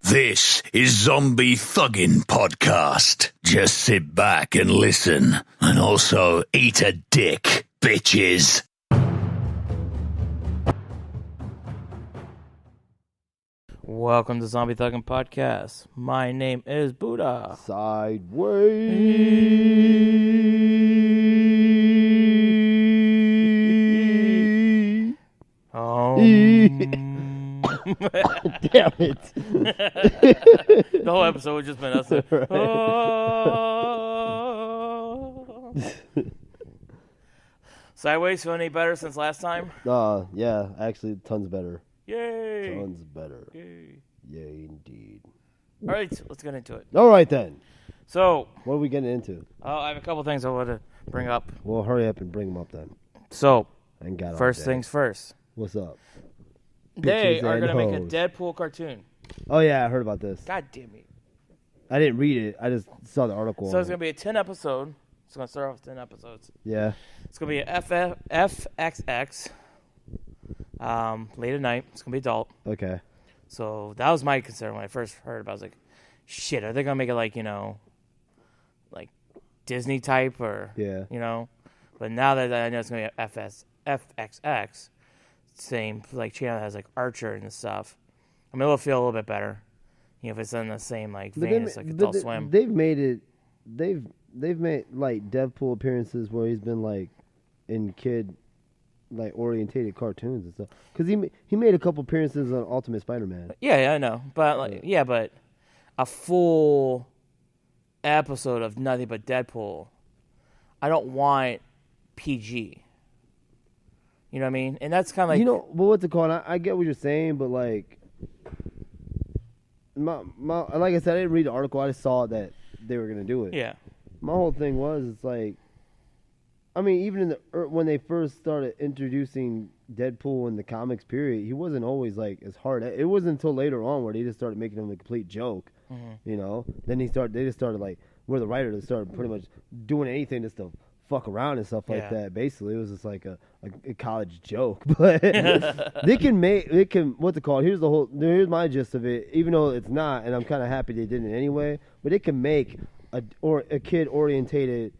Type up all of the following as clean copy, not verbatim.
This is Zombie Thuggin' Podcast. Just sit back and listen, and also eat a dick, bitches. Welcome to Zombie Thuggin' Podcast. My name is Buddha. Sideways. Damn it. The whole episode has just been us. Sideways, feeling any better since last time? Yeah, actually, tons better. Yay! Tons better. Yay. Yay, indeed. All right, let's get into it. All right, then. So, What are we getting into? I have a couple things I want to bring up. Well, hurry up and bring them up, then. So, And got first things first. What's up? They Bitches are and going to make a hoes. Deadpool cartoon. Oh, yeah, I heard about this. God damn it. I didn't read it. I just saw the article. So, on it's it. going to be a 10 episode. It's going to start off with 10 episodes. Yeah. It's going to be a FXX. Late at night. It's going to be adult. Okay. So that was my concern when I first heard about it. I was like, shit, are they going to make it like, like Disney type or, Yeah. But now that I know it's going to be FXX, same, like, channel that has, like, Archer and stuff. I mean, it'll feel a little bit better. If it's in the same, like, vein as, like, Adult Swim. They've made it. They've made, like, Deadpool appearances where he's been, like, in kid, like, orientated cartoons and stuff. Because he made a couple appearances on Ultimate Spider-Man. Yeah, I know. But, like, but a full episode of nothing but Deadpool, I don't want PG. You know what I mean? And that's kind of like... but what's it called? I get what you're saying, but, like... like I said, I didn't read the article. I just saw that they were going to do it. Yeah. My whole thing was, it's like... I mean, even in when they first started introducing Deadpool in the comics period, he wasn't always like as hard. It wasn't until later on where they just started making him a complete joke. Mm-hmm. Then they just started like where the writers started pretty much doing anything just to fuck around and stuff like that. Basically, it was just like a college joke. But they can what's it called? Here's my gist of it. Even though it's not, and I'm kind of happy they did it anyway. But it can make a kid orientated.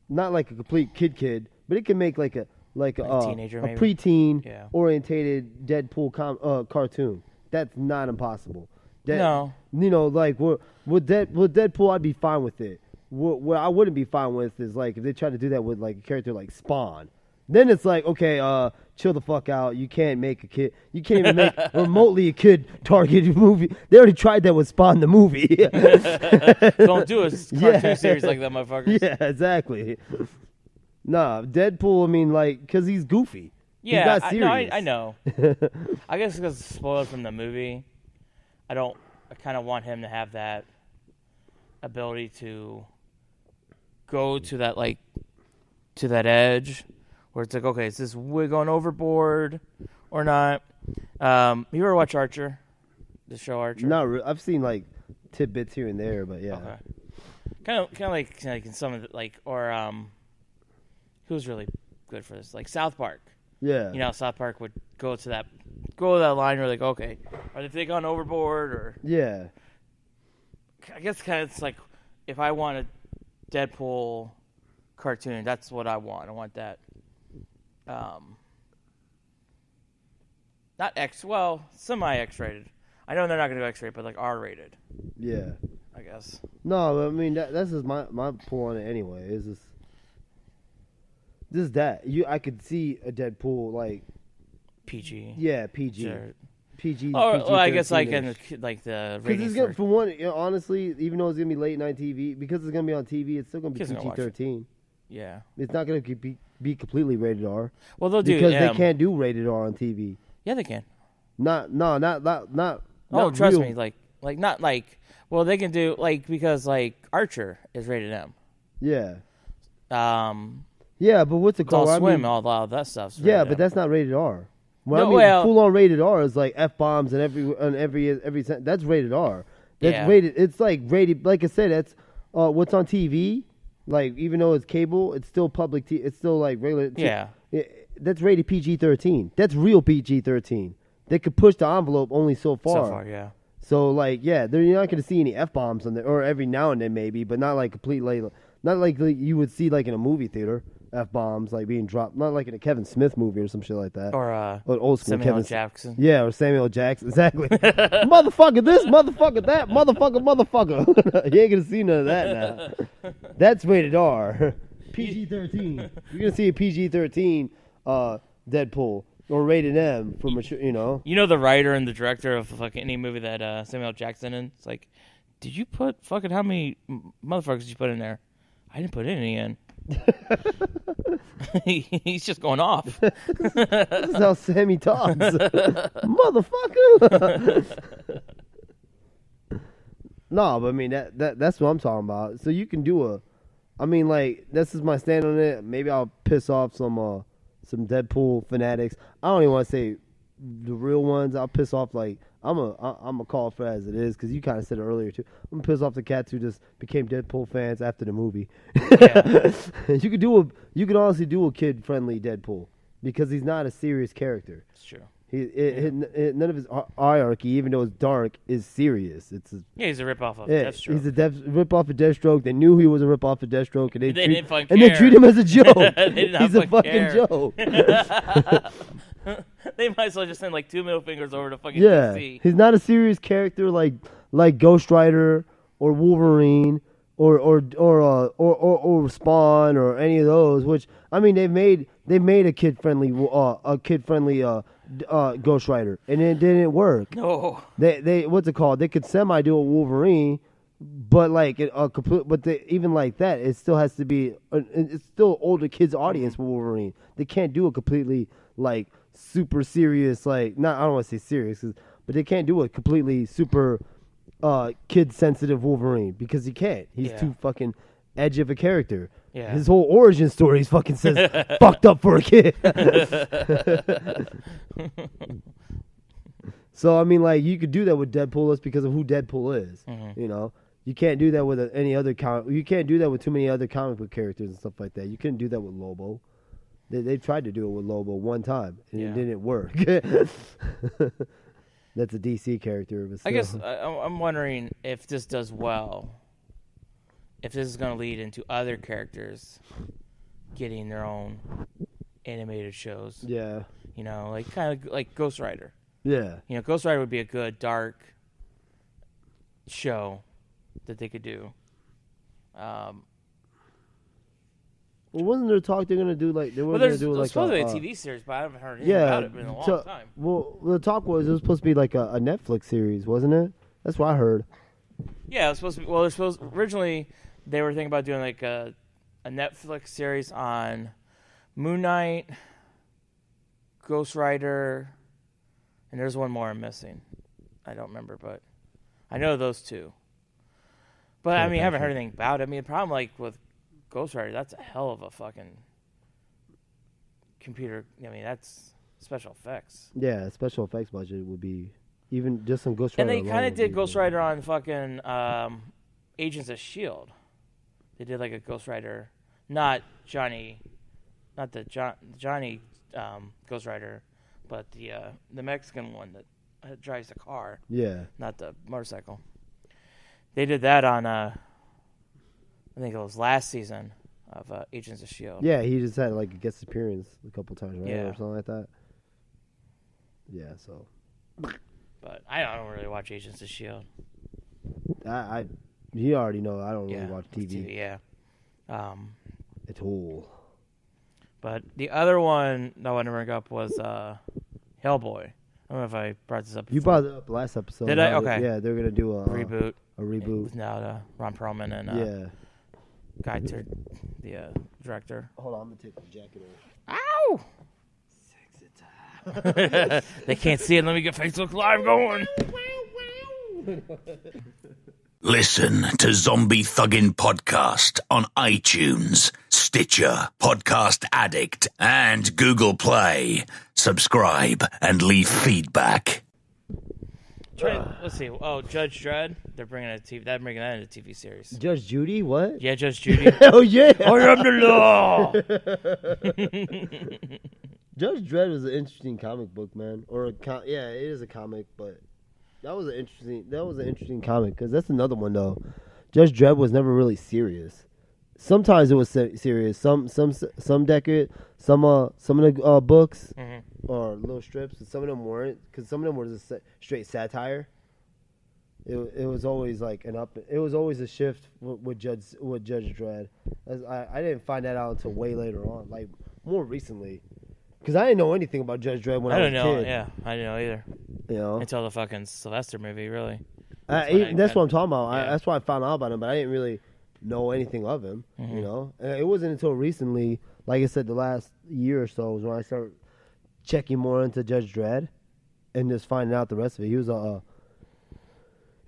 Not like a complete kid, but it can make like a teenager, maybe? preteen orientated Deadpool cartoon. That's not impossible. No. Like with Deadpool, I'd be fine with it. What I wouldn't be fine with is like if they try to do that with like a character like Spawn. Then it's like, okay, chill the fuck out. You can't make a kid. You can't even make remotely a kid-targeted movie. They already tried that with Spawn the movie. Don't do a cartoon series like that, motherfuckers. Yeah, exactly. Nah, Deadpool, I mean, like, because he's goofy. Yeah, he's not serious. I know. I guess because it's spoiled from the movie, I kind of want him to have that ability to go to that, like, to that edge. Where it's like, okay, is this wig going overboard or not? You ever watch Archer? The show Archer? No, I've seen like tidbits here and there, but yeah. Okay. Kind of like in some of the, like, or who's really good for this? Like South Park. Yeah. South Park would go to that line where like, okay, are they going overboard or? Yeah. I guess kind of it's like if I want a Deadpool cartoon, that's what I want. I want that. Not semi X-rated. I know they're not going to go X-rated, but like R-rated. Yeah. I guess. No, I mean that's just my pull on it anyway. Is just that I could see a Deadpool like PG. Yeah, PG. Sure. PG. Oh, well, I guess like PG-13-ish. in the Because ratings it's for one, honestly, even though it's gonna be late night TV, because it's gonna be on TV, it's still gonna be Kids are gonna watch it. PG-13. Yeah. It's not gonna be completely rated R. Well, they'll do because they can't do rated R on TV. Yeah, they can. Not. Oh, trust me, like not like. Well, they can do like because like Archer is rated M. Yeah. Yeah, but what's it Adult called? Swim, all of that stuff. Yeah, but that's not rated R. Full on rated R is like F bombs and every that's rated R. That's rated. It's like rated. Like I said, that's what's on TV. Like even though it's cable, it's still public. It's still like regular. Yeah. That's rated PG-13. That's real PG-13. They could push the envelope only so far. So far, yeah. So like, yeah, you're not gonna see any F-bombs on there, or every now and then maybe, but not like completely, not like you would see like in a movie theater. F-bombs like being dropped, not like in a Kevin Smith movie or some shit like that, or old school Samuel Kevin Jackson. Yeah, or Samuel Jackson, exactly. Motherfucker this, motherfucker that, motherfucker. You ain't gonna see none of that now. That's rated R. PG-13. You're gonna see a PG-13 Deadpool or rated M for mature. You know. You know the writer and the director of fucking any movie that Samuel Jackson in. It's like, did you put fucking how many motherfuckers did you put in there? I didn't put any in. He's just going off. This is how Sammy talks. Motherfucker. No, but I mean that's what I'm talking about. So you can do I mean, like, this is my stand on it. Maybe I'll piss off some Deadpool fanatics. I don't even want to say the real ones. I'll piss off like I'm a call for it as it is, because you kind of said it earlier too. I'm gonna piss off the cats who just became Deadpool fans after the movie. Yeah. You could honestly do a kid friendly Deadpool because he's not a serious character. It's true. None of his hierarchy, even though it's dark, is serious. He's a ripoff of Deathstroke. He's a ripoff of Deathstroke. They knew he was a ripoff of Deathstroke, and they treat him as a joke. He's a fucking joke. They might as well just send like 2 middle fingers over to fucking DC. He's not a serious character like Ghost Rider or Wolverine or Spawn or any of those. Which I mean, they made a kid friendly Ghost Rider, and it didn't work. No. They what's it called? They could semi do a Wolverine, but like even like that, it still has to be it's still older kids audience for Wolverine. They can't do a completely like super serious I don't want to say serious, but they can't do a completely super kid sensitive Wolverine because he can't. He's too fucking edge of a character. Yeah. His whole origin story fucking says fucked up for a kid. So I mean, like, you could do that with Deadpool just because of who Deadpool is. Mm-hmm. You know, you can't do that with any other You can't do that with too many other comic book characters and stuff like that. You couldn't do that with Lobo. They tried to do it with Lobo one time and it didn't work. That's a DC character. But still. I guess I'm wondering if this does well. If this is going to lead into other characters getting their own animated shows. Yeah. You know, like kind of like Ghost Rider. Yeah. You know, Ghost Rider would be a good dark show that they could do. Well, wasn't there talk they're gonna do like they were gonna do like supposed to be a TV series, but I haven't heard anything about it in a long time. Well, the talk was it was supposed to be like a Netflix series, wasn't it? That's what I heard. Yeah, it was supposed to be. Well, originally they were thinking about doing like a Netflix series on Moon Knight, Ghost Rider, and there's one more I'm missing. I don't remember, but I know those two. But I mean, I haven't heard anything about it. I mean, the problem like with Ghost Rider, that's a hell of a fucking computer. I mean, that's special effects. Yeah, special effects budget would be even just on Ghost Rider. And they kind of did Ghost Rider on fucking Agents of S.H.I.E.L.D. They did like a Ghost Rider, not Johnny Ghost Rider, but the Mexican one that drives the car. Yeah. Not the motorcycle. They did that on I think it was last season of Agents of S.H.I.E.L.D. Yeah, he just had like a guest appearance a couple times, right? Yeah. Or something like that. Yeah, so. But I don't really watch Agents of S.H.I.E.L.D. You already know I don't really watch TV. Yeah. At all. But the other one that I wanted to bring up was Hellboy. I don't know if I brought this up before. You brought it up last episode. Did I? Okay. Yeah, they're going to do a reboot. A reboot. With now Ron Perlman and Guy Tur, the director. Hold on, I'm going to take the jacket off. Ow! Sexy time. They can't see it. Let me get Facebook Live going. Listen to Zombie Thuggin' Podcast on iTunes, Stitcher, Podcast Addict, and Google Play. Subscribe and leave feedback. Let's see. Oh, Judge Dredd. They're bringing that into a TV series. Judge Judy? What? Yeah, Judge Judy. Oh yeah! I am the law. Judge Dredd was an interesting comic book, man. Or it is a comic, but That was an interesting comment because that's another one though. Judge Dredd was never really serious. Sometimes it was serious. Some decade, some of the books or little strips, and some of them weren't because some of them were just straight satire. It was always like it was always a shift with Judge Dredd. I didn't find that out until way later on, like more recently, because I didn't know anything about Judge Dredd when I was a kid. Yeah, I didn't know either. You know, until the fucking Sylvester movie, really. That's what I'm talking about. Yeah. That's why I found out about him, but I didn't really know anything of him. You know, and it wasn't until recently, like I said, the last year or so, was when I started checking more into Judge Dredd and just finding out the rest of it. He was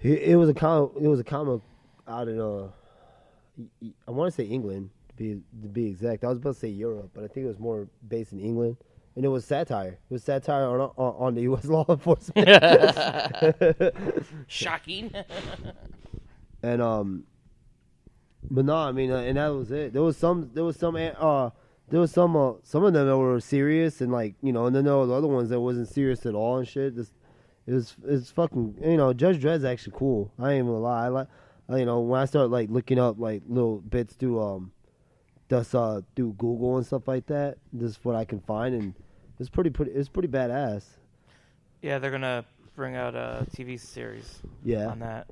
it was a comic out in I want to say England to be exact. I was about to say Europe, but I think it was more based in England. And it was satire. It was satire on the U.S. law enforcement. Shocking. And but no, I mean, and that was it. There was some of them that were serious and like, you know, and then there were the other ones that wasn't serious at all and shit. It's fucking, you know, Judge Dredd's actually cool. I ain't even gonna lie. I like, you know, when I start like looking up like little bits through through Google and stuff like that, this is what I can find, and it's pretty badass. Yeah, they're gonna bring out a TV series. On that.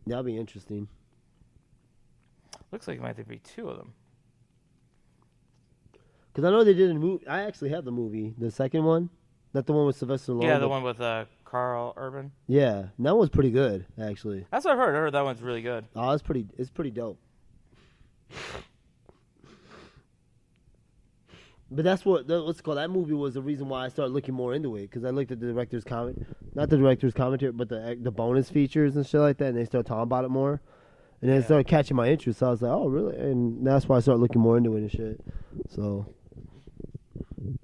That'll be interesting. Looks like it might be two of them. Because I know they did a movie. I actually have the movie, the second one, not the one with Sylvester Stallone. Yeah, the one with Carl Urban. Yeah, that one's pretty good, actually. That's what I've heard. I heard that one's really good. Oh, it's pretty dope. But that's what's called. That movie was the reason why I started looking more into it, because I looked at the director's not the director's commentary, but the bonus features and shit like that, and they started talking about it more, and then it started catching my interest. So I was like, oh really? And that's why I started looking more into it and shit. So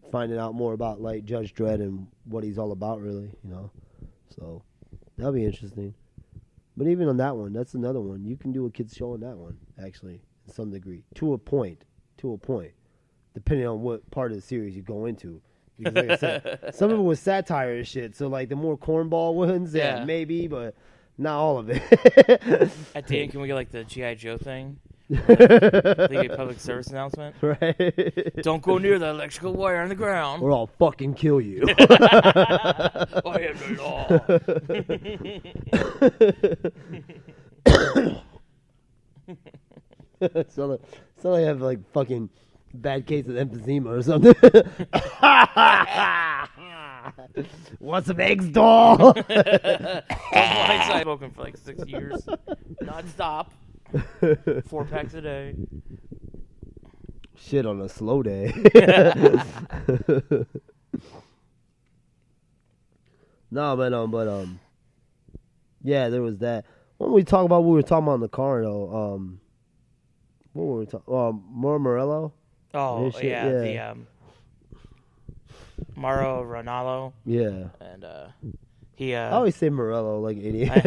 finding out more about like Judge Dredd and what he's all about, really, you know. So that'll be interesting. But even on that one, that's another one. You can do a kids show on that one, actually, to some degree, to a point, depending on what part of the series you go into. Because like I said, some of it was satire and shit. So like the more cornball ones, yeah, maybe, but not all of it. At the end, can we get like the G.I. Joe thing? They get public service announcement. Right. Don't go near the electrical wire on the ground, or I'll fucking kill you. I am the law. So I have like fucking bad case of emphysema or something. Want some eggs, doll? I've spoken for like 6 years, non-stop, 4 packs a day. Shit on a slow day. No, but yeah, there was that. When we were talking about in the car though. What were we talking? Morello. Oh yeah, the Mauro Ranallo. Yeah. And he. I always say Morello like idiot.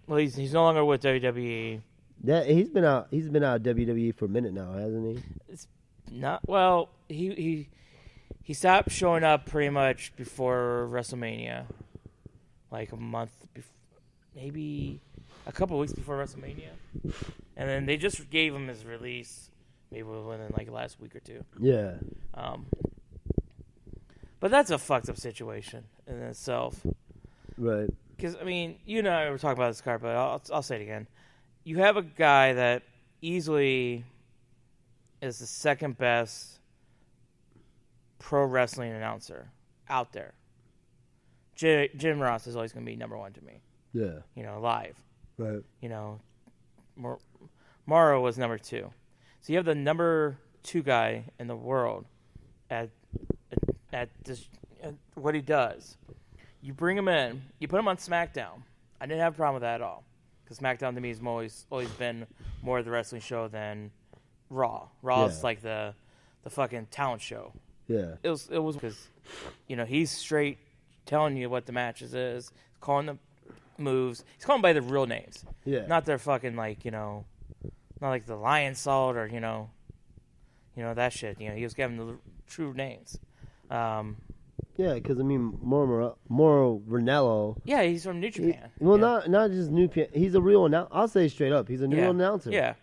Well, he's no longer with WWE. Yeah, he's been out of WWE for a minute now, hasn't he? It's not well. He stopped showing up pretty much before WrestleMania, like a month, maybe a couple weeks before WrestleMania, and then they just gave him his release, maybe within like the last week or two. Yeah. But that's a fucked up situation in itself. Right. Because I mean, you and I were talking about this card, but I'll say it again. You have a guy that easily is the second best pro wrestling announcer out there. Jim Ross is always going to be number one to me. Yeah. You know, live. Right. You know, Mauro was number 2. So you have the number 2 guy in the world at what he does. You bring him in. You put him on SmackDown. I didn't have a problem with that at all. Because SmackDown to me has always been more of the wrestling show than Raw. Raw is like the fucking talent show. Yeah. It was because, you know, he's straight telling you what the matches is, calling the moves. He's calling by the real names. Yeah. Not their fucking like, you know, not like the Lion Salt or, you know that shit. You know, he was giving the true names. Yeah, because I mean, Mauro Ranallo. Yeah, he's from New Japan. Not just New Japan. He's a real announcer. I'll say straight up, he's a real announcer. Yeah,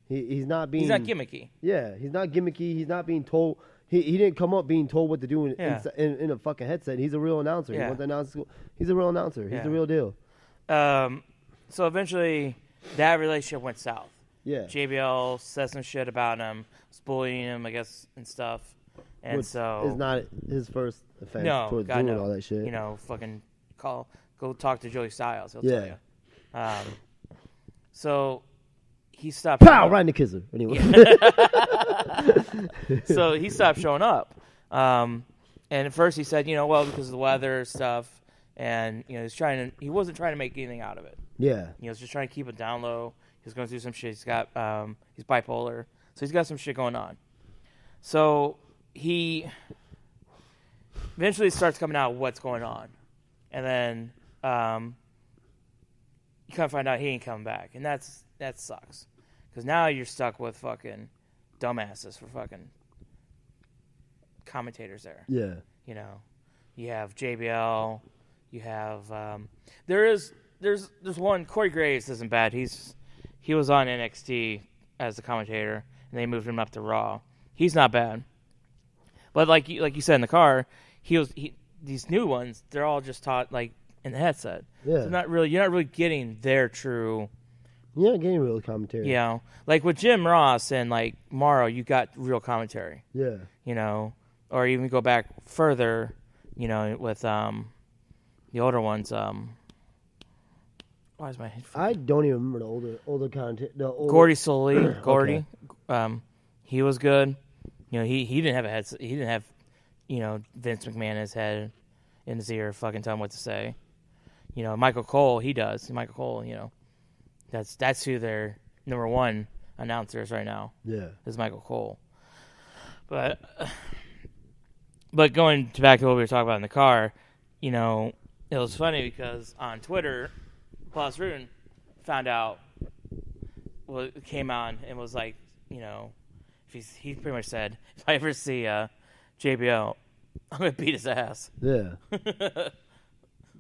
he's not being. he's not gimmicky. Yeah, he's not gimmicky. He's not being told. He didn't come up being told what to do in a fucking headset. He's a real announcer. Yeah. He went to announce school. He's a real announcer. He's the real deal. So eventually, that relationship went south. Yeah. JBL said some shit about him, was bullying him, I guess, and stuff. And Which so it's not his first offense no, towards God, doing no. all that shit. You know, fucking go talk to Joey Styles. He'll tell you. So he stopped. Pow! Right in the kisser. Anyway. So he stopped showing up. And at first he said, well, because of the weather stuff, and he wasn't trying to make anything out of it. Yeah. He was just trying to keep it down low. He was going through some shit. He's bipolar, so he's got some shit going on. So he eventually starts coming out what's going on, and then you kind of find out he ain't coming back, and that sucks, because now you're stuck with fucking dumbasses for fucking commentators there. Yeah. You have JBL, you have there's one. Corey Graves isn't bad. He was on NXT as the commentator, and they moved him up to Raw. He's not bad, but like you said in the car, these new ones, they're all just taught like in the headset. Yeah. So you're not really getting their true. You're not getting real commentary. Like with Jim Ross and like Morrow, you got real commentary. Yeah. Or even go back further, with the older ones. Why is my head? I don't even remember the older content. Gordy Sully, Gordy, Okay. He was good. He didn't have a head. He didn't have, Vince McMahon in his head, in his ear, fucking tell him what to say. Michael Cole, he does. Michael Cole, that's who their number one announcer is right now. Yeah, is Michael Cole. But going back to what we were talking about in the car, it was funny because on Twitter, Bas Rutten found out, came on and was like, he pretty much said, if I ever see JBL, I'm going to beat his ass. Yeah.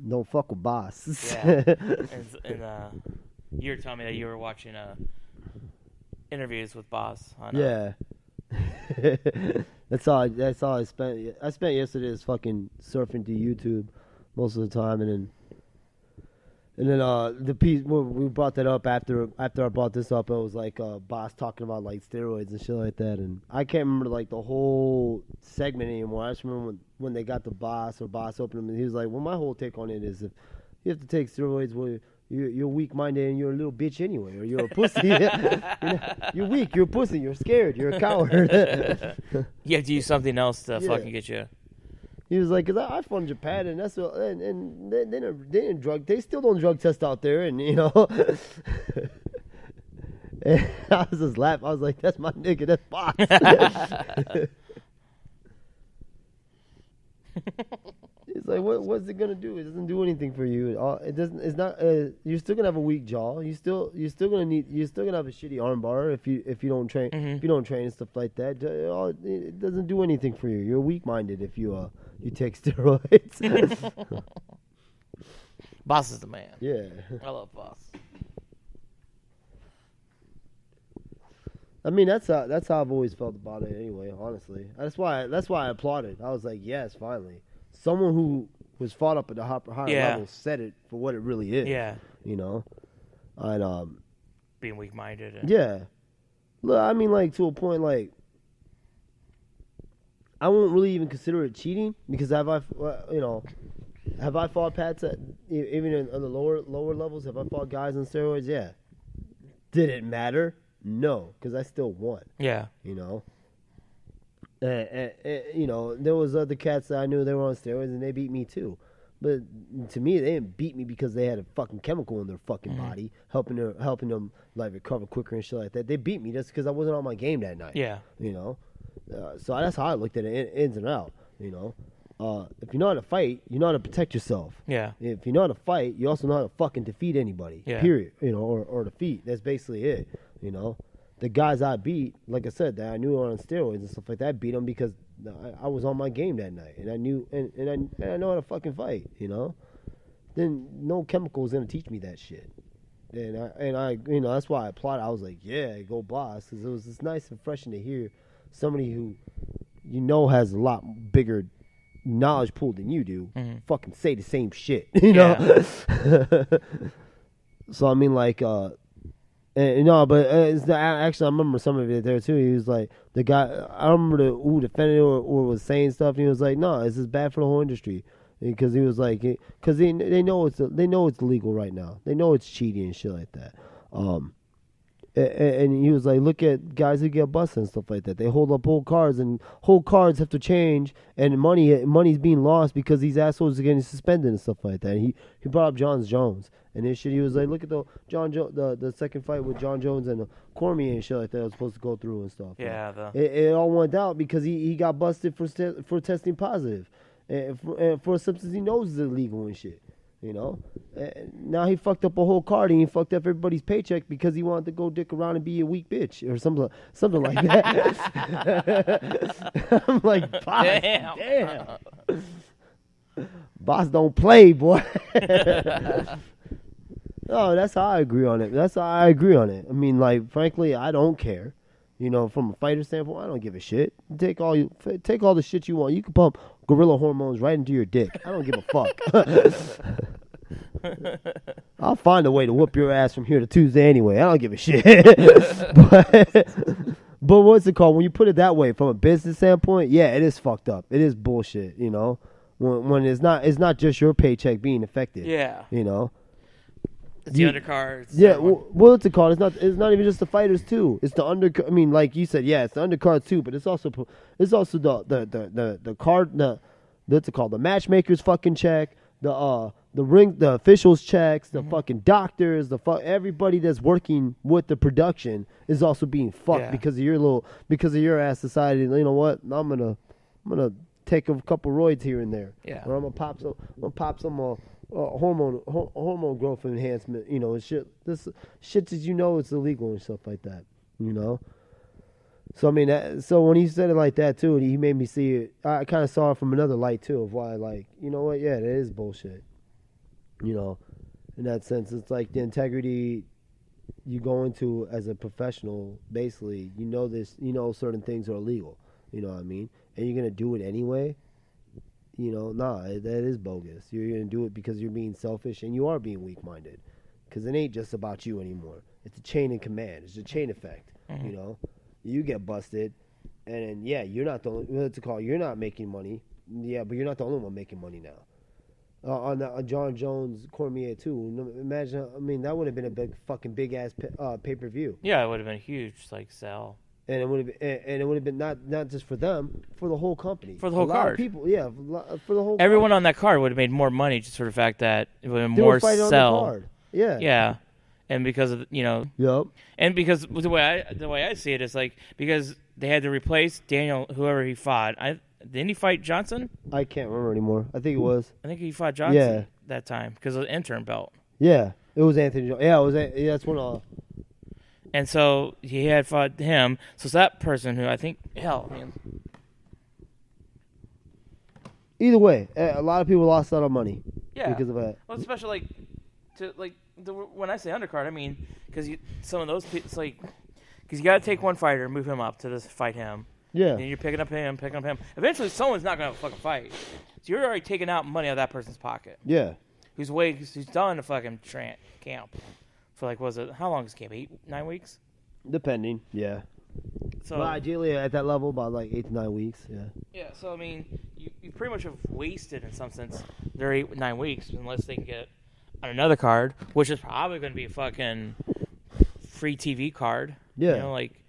Don't fuck with Boss. Yeah. And you were telling me that you were watching interviews with Boss. Yeah. That's all I spent. I spent yesterday is fucking surfing to YouTube most of the time, and then the piece we brought that up after I brought this up, it was like Boss talking about like steroids and shit like that, and I can't remember like the whole segment anymore. I just remember when they got the Boss opened him, and he was like, "Well, my whole take on it is if you have to take steroids, well, you're weak-minded and you're a little bitch anyway, or you're a pussy. You're weak, you're a pussy, you're scared, you're a coward." You have to use something else to fucking get you. He was like, "Cause I fought Japan, and that's and they didn't drug. They still don't drug test out there, and and I was just laughing. I was like, that's my nigga, that's Boss." He's like, what's it gonna do? It doesn't do anything for you. It doesn't. It's not. You're still gonna have a weak jaw. You're still gonna have a shitty armbar if you don't train. Mm-hmm. If you don't train and stuff like that, it doesn't do anything for you. You're weak-minded if you take steroids. Boss is the man. Yeah. I love Boss. I mean, that's how I've always felt about it. Anyway, honestly, that's why I applauded. I was like, yes, finally, someone who was fought up at the higher level said it for what it really is. Yeah. And being weak-minded. Yeah. Look, I mean, like to a point, like I won't really even consider it cheating because have I fought Pats at even on the lower levels? Have I fought guys on steroids? Yeah. Did it matter? No, because I still won. Yeah. There was other cats that I knew they were on steroids and they beat me too. But to me, they didn't beat me because they had a fucking chemical in their fucking body, helping them like recover quicker and shit like that. They beat me just because I wasn't on my game that night. Yeah. So that's how I looked at it, ins and out. If you know how to fight, you know how to protect yourself. Yeah. If you know how to fight, you also know how to fucking defeat anybody. Yeah. Period. Or defeat. That's basically it. The guys I beat, like I said, that I knew were on steroids and stuff like that, I beat them because I was on my game that night, and I knew, and I know how to fucking fight, you know. Then no chemical's gonna teach me that shit. And I you know, that's why I applauded. I was like, yeah, go boss, because it was just nice and refreshing to hear somebody who you know has a lot bigger knowledge pool than you do fucking say the same shit, you know. So I mean, like, but actually I remember some of it there too. He was like, the guy, I remember who defended or was saying stuff, and he was like, no, this is bad for the whole industry. Because he was like, because they know it's illegal right now. They know it's cheating and shit like that. And he was like, look at guys who get busted and stuff like that. They hold up whole cards, and whole cards have to change, and money's being lost because these assholes are getting suspended and stuff like that. And he brought up John Jones and this shit. He was like, look at the second fight with John Jones and Cormier and shit like that was supposed to go through and stuff. Yeah, it all went out because he got busted for testing positive. And for a substance he knows is illegal and shit, you know. Now he fucked up a whole card and he fucked up everybody's paycheck because he wanted to go dick around and be a weak bitch or something like that. I'm like, boss, damn. Boss don't play, boy. No, that's how I agree on it. I mean, like, frankly, I don't care. You know, from a fighter standpoint, I don't give a shit. Take all the shit you want. You can pump gorilla hormones right into your dick. I don't give a fuck. I'll find a way to whoop your ass from here to Tuesday anyway. I don't give a shit. but what's it called? When you put it that way, from a business standpoint, yeah, it is fucked up. It is bullshit. You know, when it's not just your paycheck being affected. Yeah. You know. It's the undercards. Yeah, what's it called? It's not even just the fighters too. It's the undercard. I mean, like you said, yeah, it's the undercards too. But it's also the card. What's it called? The matchmakers fucking check. The officials checks. The fucking doctors. Everybody that's working with the production is also being fucked because of your ass decided. You know what? I'm gonna take a couple roids here and there. Yeah. Or I'm gonna pop some. Hormone growth enhancement, you know, and shit. This shit that you know it's illegal and stuff like that, you know. So I mean, so when he said it like that too, he made me see it. I kind of saw it from another light too, of why, like, you know what? Yeah, that is bullshit. You know, in that sense, it's like the integrity you go into as a professional. Basically, you know this. You know certain things are illegal. You know what I mean? And you're gonna do it anyway. You know, that is bogus. You're going to do it because you're being selfish and you are being weak-minded. Because it ain't just about you anymore. It's a chain of command. It's a chain effect, you know. You get busted, and yeah, you're not the only, what's it called? You're not making money. Yeah, but you're not the only one making money now. On John Jones, Cormier, too. Imagine, I mean, that would have been a big-ass pay-per-view. Yeah, it would have been a huge, like, sell. And it would have been not just for them, for the whole company, for the whole card. People, yeah, for the whole. Everyone on that card would have made more money just for the fact that it would have been more sell. On the card. Yeah, yeah, and because of Yep. And because the way I see it is like because they had to replace Daniel, whoever he fought. Didn't he fight Johnson? I can't remember anymore. I think it was. I think he fought Johnson that time because of the interim belt. Yeah, it was Anthony. Yeah, it was. Yeah, that's when. And so he had fought him. So it's that person who I think, either way, a lot of people lost out on money. Yeah. Because of that. Well, especially when I say undercard, I mean because some of those people, it's like because you got to take one fighter and move him up to fight him. Yeah. And you're picking up him. Eventually, someone's not going to fucking fight. So you're already taking out money out of that person's pocket. Yeah. Who's done a fucking camp. For like, how long is camp? 8-9 weeks? Depending, yeah. So well, ideally at that level, about like 8 to 9 weeks, yeah. Yeah, so I mean, you pretty much have wasted in some sense their 8-9 weeks unless they can get on another card, which is probably going to be a fucking free TV card. Yeah. You know, like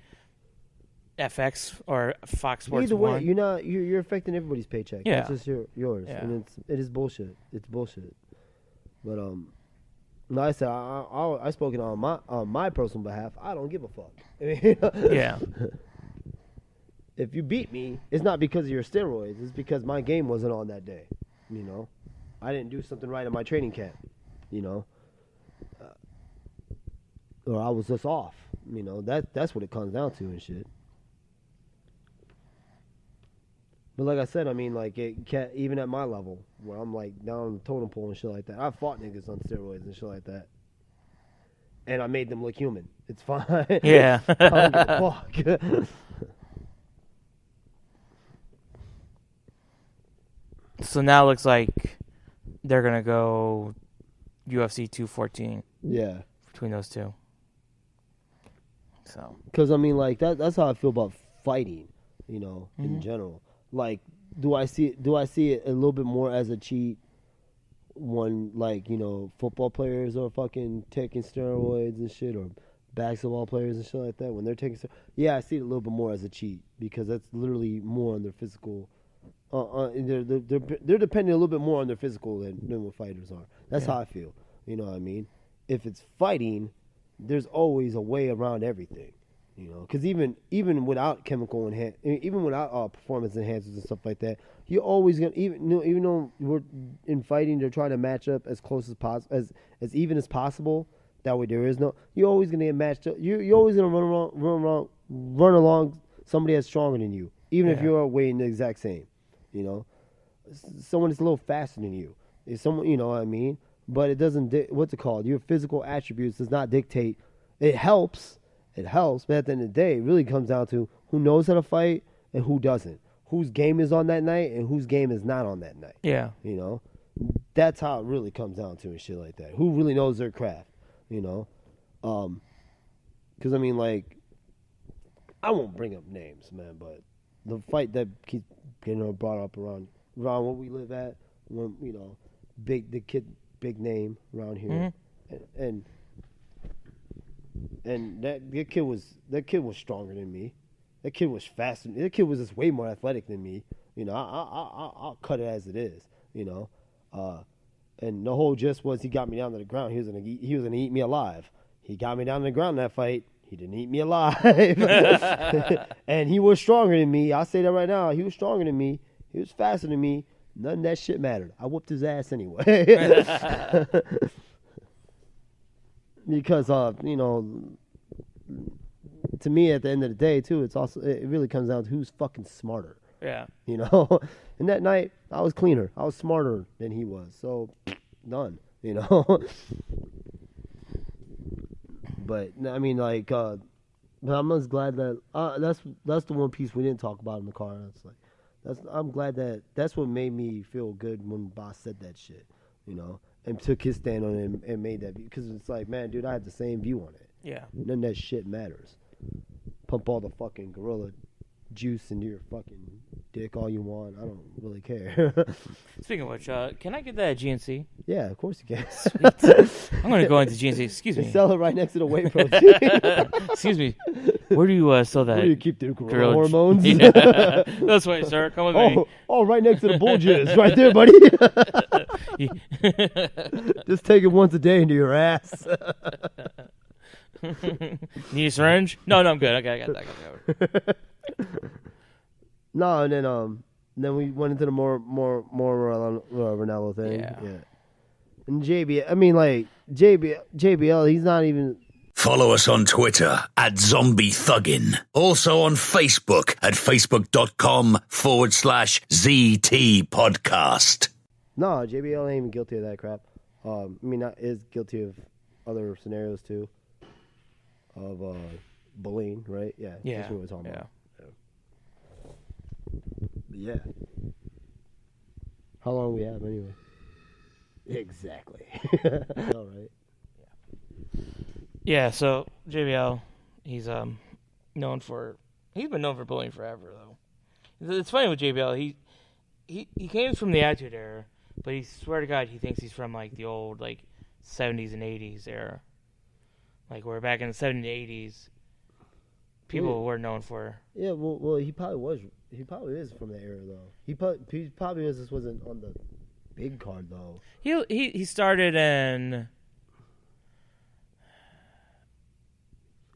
FX or Fox Sports. Either way, 1. you're affecting everybody's paycheck. Yeah. It's just yours, yeah. and it is bullshit. It's bullshit. But no, I said I spoken on my personal behalf. I don't give a fuck. Yeah. If you beat me, it's not because of your steroids. It's because my game wasn't on that day. You know, I didn't do something right in my training camp. You know, or I was just off. You know, that's what it comes down to and shit. But like I said, I mean, like it can't, even at my level where I'm like down on the totem pole and shit like that. I fought niggas on steroids and shit like that, and I made them look human. It's fine. Yeah. I don't give a fuck. So now it looks like they're gonna go UFC 214 Yeah, between those two. So because I mean, like that's how I feel about fighting. You know, Mm-hmm. in general. Like, do I see it a little bit more as a cheat when, like, you know, football players are fucking taking steroids and shit, or basketball players and shit like that when they're taking steroids? Yeah, I see it a little bit more as a cheat because that's literally more on their physical. They're depending a little bit more on their physical than what fighters are. That's how I feel. You know what I mean? If it's fighting, there's always a way around everything. You know, because even without even without performance enhancers and stuff like that, you're always gonna even though we're in fighting, they're trying to match up as close as possible, as even as possible. That way, there is no. You're always gonna get matched up. You're always gonna run along somebody that's stronger than you, even if you're weighing the exact same. You know, someone that's a little faster than you. Is someone, you know what I mean? But it doesn't. What's it called? Your physical attributes does not dictate. It helps. It helps, but at the end of the day, it really comes down to who knows how to fight and who doesn't. Whose game is on that night and whose game is not on that night. yeah, You know? That's how it really comes down to and shit like that. Who really knows their craft, you know? Because, I mean, like, I won't bring up names, man, but the fight that keeps getting brought up around where we live at, when, you know, big name around here. Mm-hmm. And that kid was stronger than me. That kid was faster. That kid was just way more athletic than me. You know, I'll cut it as it is. You know, and the whole gist was he got me down to the ground. He was gonna eat me alive. He got me down to the ground in that fight. He didn't eat me alive. And he was stronger than me. I'll say that right now. He was stronger than me. He was faster than me. None of that shit mattered. I whooped his ass anyway. Because you know, to me at the end of the day too, it really comes down to who's fucking smarter. yeah. You know, and that night I was cleaner, I was smarter than he was, so none. You know, but I mean, like, but I'm just glad that that's the one piece we didn't talk about in the car. I'm glad that's what made me feel good when Boss said that shit. You know. And took his stand on it and made that view. Because it's like, man, dude, I have the same view on it. Yeah. None of that shit matters. Pump all the fucking gorilla juice into your fucking dick all you want. I don't really care. Speaking of which, can I get that at GNC? Yeah, of course you can. I'm going to go into GNC. Excuse They me. sell it right next to the whey protein. Excuse me. Where do you sell that? Where do you keep the gorilla gorilla hormones? Yeah. That's right, sir. Come with me. Oh, right next to the bull jizz. Right there, buddy. Just take it once a day into your ass. Need a syringe? No, I'm good. Okay, I got that. No, and then we went into the more Ronaldo thing. Yeah. And JBL, he's not even. Follow us on Twitter @ZombieThuggin. Also on Facebook at facebook.com/ZT Podcast. No, JBL ain't even guilty of that crap. I mean, not is guilty of other scenarios too. Of bullying, right? Yeah. Yeah. That's what we're talking about. Yeah. How long we have anyway? Exactly. All right. Yeah, so JBL, he's been known for bullying forever though. It's funny with JBL, he came from the Attitude Era, but he swear to God he thinks he's from like the old like 70s and 80s era. Like where back in the 70s and 80s people were known for. Yeah, well he probably was. He probably is from that era though. He probably just wasn't on the big card though. He started in.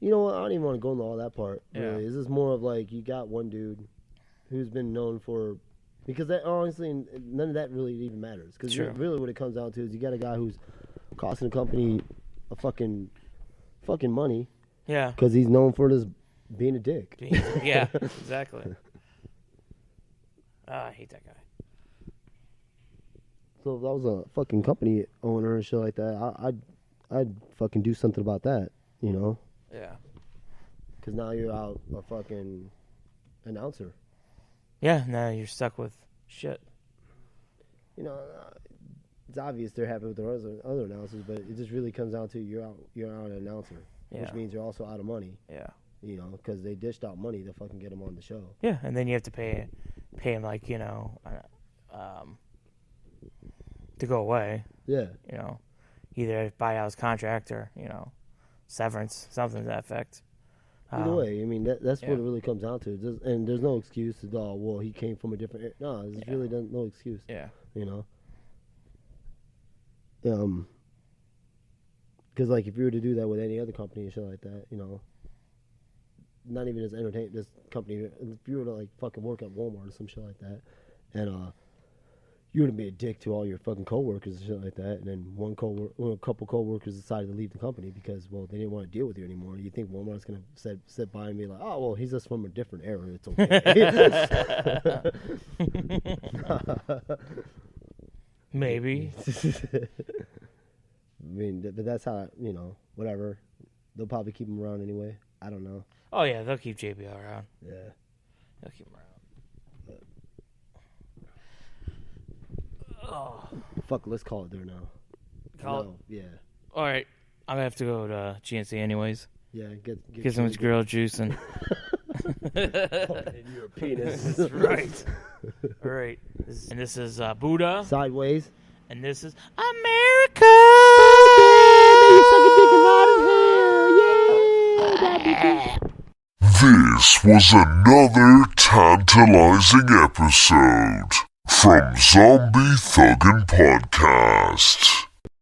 You know what? I don't even want to go into all that part. Yeah. Really. This is more of like you got one dude who's been known for, because that honestly none of that really even matters. Because really what it comes down to is you got a guy who's costing the company a fucking money. Yeah. Because he's known for this being a dick. Yeah, exactly. I hate that guy. So if I was a fucking company owner and shit like that, I'd fucking do something about that, you know? Yeah. Because now you're out a fucking announcer. Yeah, now you're stuck with shit. You know, it's obvious they're happy with their other announcers, but it just really comes down to you're out an announcer, which means you're also out of money. Yeah. You know, because they dished out money to fucking get him on the show. Yeah, and then you have to pay him like to go away. Yeah. You know, either buy out his contract or severance, something to that effect. Either way, I mean that's what it really comes down to. And there's no excuse to well he came from a different. No, there's really no excuse. Yeah. You know. Because like if you were to do that with any other company and shit like that, you know. Not even as this company. If you were to like fucking work at Walmart or some shit like that, and you would be a dick to all your fucking coworkers and shit like that, and then a couple coworkers decided to leave the company because they didn't want to deal with you anymore. You think Walmart's gonna sit by and be like, oh well, he's just from a different era. It's okay. Maybe. I mean, but that's how whatever. They'll probably keep him around anyway. I don't know. Oh yeah, they'll keep JBL around. Yeah, they'll keep him around. Oh. Fuck, let's call it there now. Yeah. All right, I'm gonna have to go to GNC anyways. Yeah, get some grilled juice and. In your penis. Right. All right. This is Buddha. Sideways. And this is America. This was another tantalizing episode from Zombie Thuggin' Podcast.